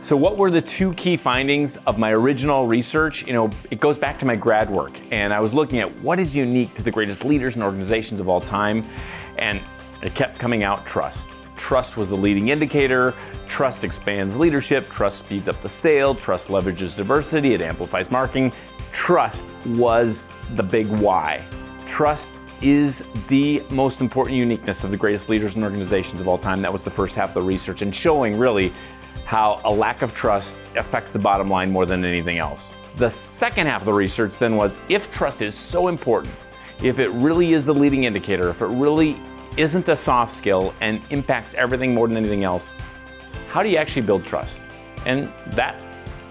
So what were the two key findings of my original research? It goes back to my grad work, and I was looking at what is unique to the greatest leaders and organizations of all time, and it kept coming out: trust. Trust was the leading indicator. Trust expands leadership. Trust speeds up the sale. Trust leverages diversity. It amplifies marketing. Trust was the big why. Trust is the most important uniqueness of the greatest leaders and organizations of all time. That was the first half of the research, and showing really how a lack of trust affects the bottom line more than anything else. The second half of the research then was, if trust is so important, if it really is the leading indicator, if it really isn't a soft skill and impacts everything more than anything else, how do you actually build trust? And that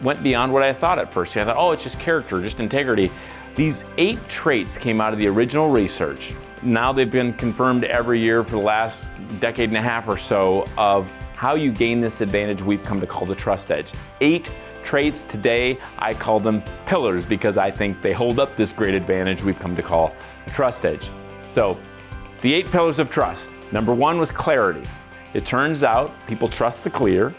went beyond what I thought at first. I thought, oh, it's just character, just integrity. These 8 traits came out of the original research. Now they've been confirmed every year for the last decade and a half or so of how you gain this advantage we've come to call the trust edge. 8 traits today, I call them pillars because I think they hold up this great advantage we've come to call the trust edge. So, the 8 pillars of trust. Number 1 was clarity. It turns out people trust the clear,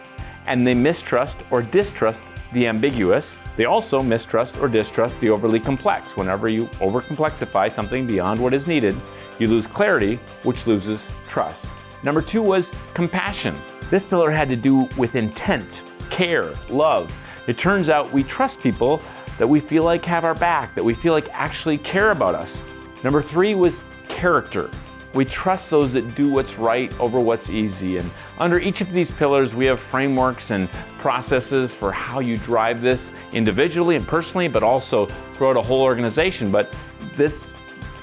and they mistrust or distrust the ambiguous. They also mistrust or distrust the overly complex. Whenever you overcomplexify something beyond what is needed, you lose clarity, which loses trust. Number 2 was compassion. This pillar had to do with intent, care, love. It turns out we trust people that we feel like have our back, that we feel like actually care about us. Number 3 was character. We trust those that do what's right over what's easy. And under each of these pillars, we have frameworks and processes for how you drive this individually and personally, but also throughout a whole organization. But this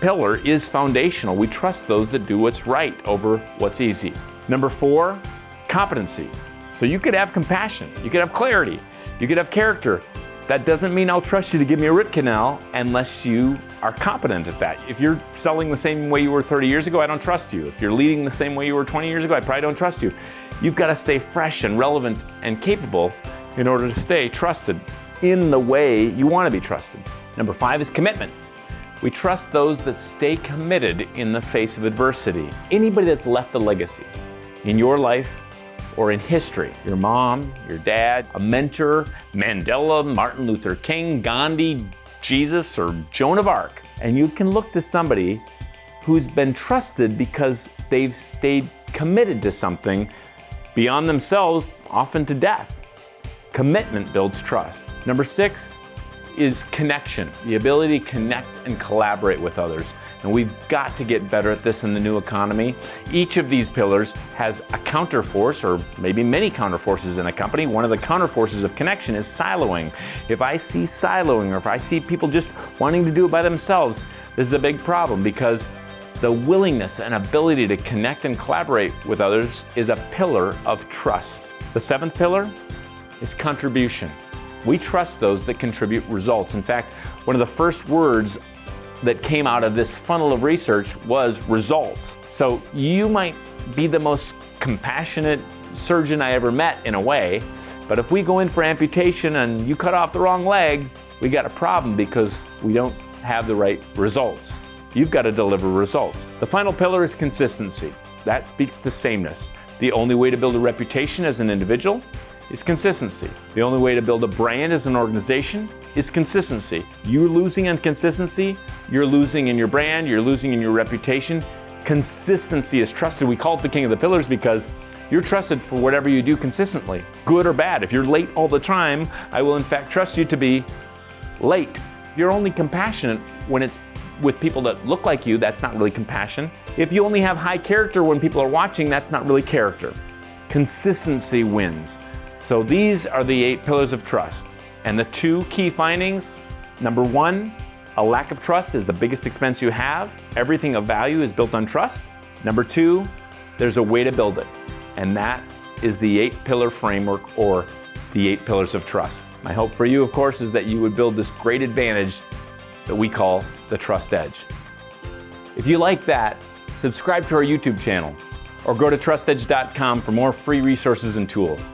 pillar is foundational. We trust those that do what's right over what's easy. Number 4, competency. So you could have compassion, you could have clarity, you could have character. That doesn't mean I'll trust you to give me a root canal unless you are competent at that. If you're selling the same way you were 30 years ago, I don't trust you. If you're leading the same way you were 20 years ago, I probably don't trust you. You've got to stay fresh and relevant and capable in order to stay trusted in the way you want to be trusted. Number 5 is commitment. We trust those that stay committed in the face of adversity. Anybody that's left a legacy in your life or in history, your mom, your dad, a mentor, Mandela, Martin Luther King, Gandhi, Jesus, or Joan of Arc. And you can look to somebody who's been trusted because they've stayed committed to something beyond themselves, often to death. Commitment builds trust. Number 6 is connection, the ability to connect and collaborate with others. And we've got to get better at this in the new economy. Each of these pillars has a counterforce, or maybe many counterforces in a company. One of the counterforces of connection is siloing. If I see siloing, or if I see people just wanting to do it by themselves, this is a big problem, because the willingness and ability to connect and collaborate with others is a pillar of trust. The 7th pillar is contribution. We trust those that contribute results. In fact, one of the first words that came out of this funnel of research was results. So you might be the most compassionate surgeon I ever met in a way, but if we go in for amputation and you cut off the wrong leg, we got a problem because we don't have the right results. You've got to deliver results. The final pillar is consistency. That speaks to sameness. The only way to build a reputation as an individual is consistency. The only way to build a brand as an organization is consistency. You're losing on consistency, you're losing in your brand, you're losing in your reputation. Consistency is trusted. We call it the king of the pillars because you're trusted for whatever you do consistently, good or bad. If you're late all the time, I will in fact trust you to be late. You're only compassionate when it's with people that look like you, that's not really compassion. If you only have high character when people are watching, that's not really character. Consistency wins. So these are the 8 pillars of trust. And the 2 key findings, number 1, a lack of trust is the biggest expense you have. Everything of value is built on trust. Number 2, there's a way to build it. And that is the 8-pillar framework, or the 8 pillars of trust. My hope for you, of course, is that you would build this great advantage that we call the Trust Edge. If you like that, subscribe to our YouTube channel or go to trustedge.com for more free resources and tools.